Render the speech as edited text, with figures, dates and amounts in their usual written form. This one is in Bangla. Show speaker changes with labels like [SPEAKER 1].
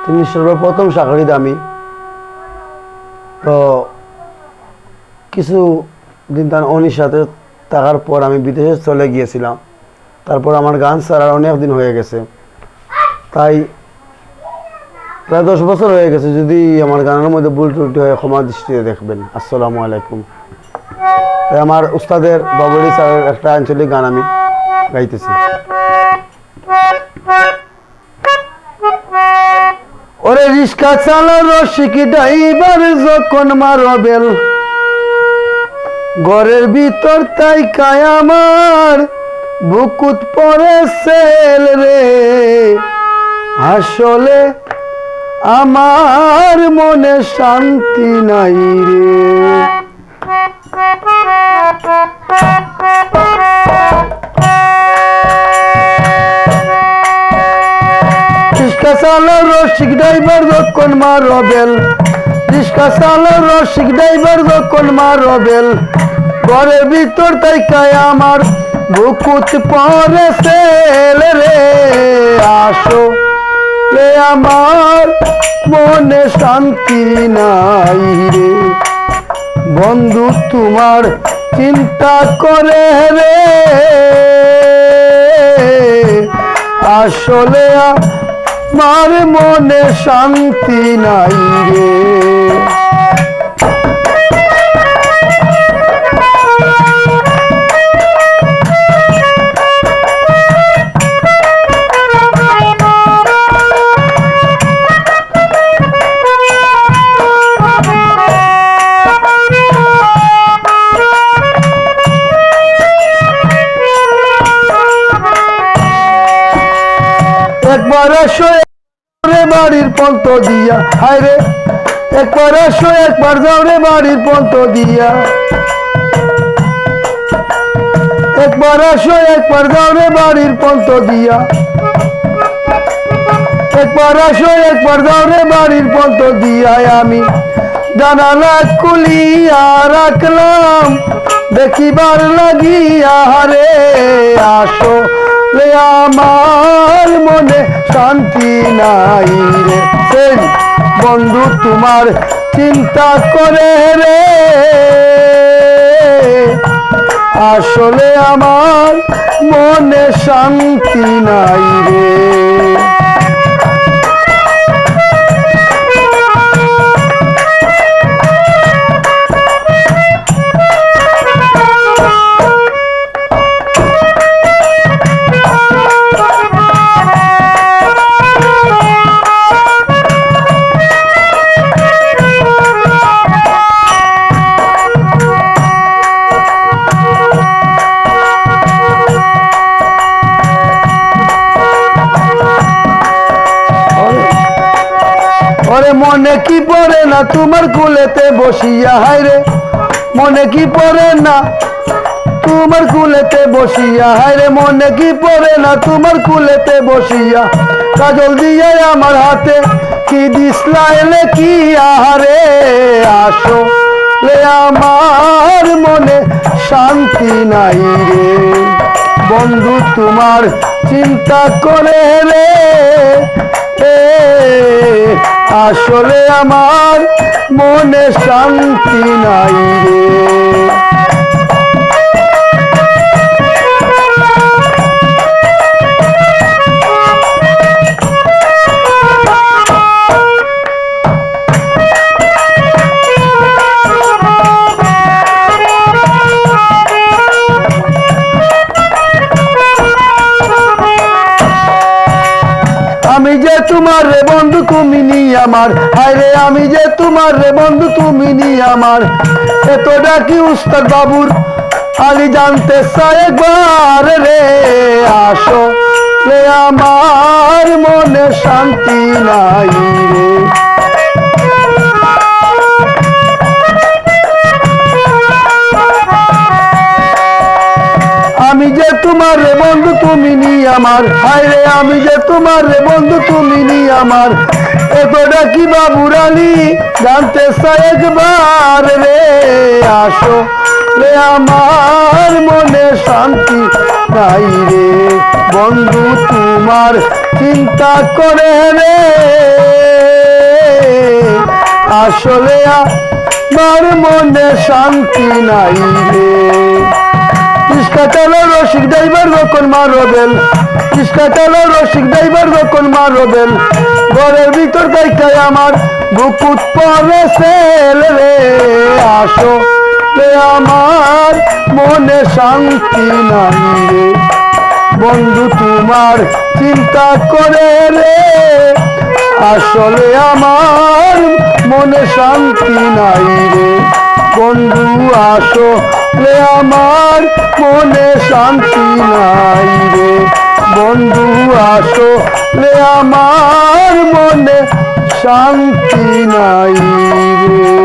[SPEAKER 1] তুমি সর্বপ্রথম চাকরিত আমি তো কিছু দিন তার অনির সাথে থাকার পর আমি বিদেশে চলে গিয়েছিলাম। তারপর আমার গান ছাড়ার অনেক দিন হয়ে গেছে, তাই প্রায় 10 বছর হয়ে গেছে। যদি আমার গানের মধ্যে ভুল ত্রুটি হয় ক্ষমা দৃষ্টিতে দেখবেন। আসসালামু আলাইকুম। তাই আমার উস্তাদের বাবুরি স্যারের একটা আঞ্চলিক গান আমি গাইতেছি। ওরে রিস্কা চালার রসিক ড্রাইভার যখন মারবেল ঘরের ভিতর তাই কায় আমার বুকুত পরে সেল রে, আসলে আমার মনে শান্তি নাই রে। রিস্কা চালার রসিক ড্রাইভার যখন মারবেল, রিস্কা চালার রসিক ড্রাইভার যখন মারবেল ঘরের ভিতর তাই কায় আমার বুকুত পরে সেল রে, আসলে আমার মনে শান্তি নাই রে। বন্ধু তোমার চিন্তা করে রে, আসলে আমার মনে শান্তি নাই রে। একবার আসো রে বাড়ির পন্ত দিয়া, হায় রে একবার আসো একবার যাও রে বাড়ির পন্ত দিয়া, একবার আসো একবার যাও রে বাড়ির পন্ত দিয়া, একবার আসো একবার যাও রে বাড়ির পন্ত দিয়া। আমি জানালা খুলিয়া রাখলাম দেখিবার লাগিয়া রে, আসো রে আমার মনে শান্তি নাই রে। সেই বন্ধু তোমার চিন্তা করে রে, আসলে আমার মনে শান্তি নাই রে। ওরে মনে কি পড়ে না তোমার কুলেতে বসিয়া, হায় রে মনে কি পড়ে না তোমার কুলেতে বসিয়া, হায় রে মনে কি পড়ে না তোমার কুলেতে বসিয়া। কাজল দিয়ে আমার হাতে কি দিসলা এলে কি আহারে, আসলে আমার মনে শান্তি নাই রে। বন্ধু তোমার চিন্তা করে রে, আসলে আমার মনে শান্তি নাই রে। আমি যে তোমার রে বন্ধু তুমি নি আমার, হায় রে আমি যে তোমার রে বন্ধু তুমি নি আমার। এতটা কি উস্তাদ বাবুর আলী জানতে চাই একবার রে, আসলে আমার মনে শান্তি নাই রে। আমি যে তোমার রে বন্ধু তুমি নি আমার, হায় রে আমি যে তোমার রে বন্ধু তুমি নি আমার। এতটা কি বাবুর আলী জানতে চাই একবার রে, আসলে আমার মনে শান্তি নাই রে। বন্ধু তোমার চিন্তা করে রে, আসলে আমার মনে শান্তি নাই রে। রিস্কা চালো রসিক ড্রাইভার যখন মারো বেল, রিস্কা চালো রসিক ড্রাইভার যখন মারো বেল, ঘরের ভিতর দেখায় আমার বুকুত পরে সেল রে। আসলে আমার মনে শান্তি নাই রে, বন্ধু তোমার চিন্তা করে রে। আসলে আমার মনে শান্তি নাই রে, বন্ধু আসলে আমার মনে শান্তি নাই রে, বন্ধু আসলে আমার মনে শান্তি নাই রে।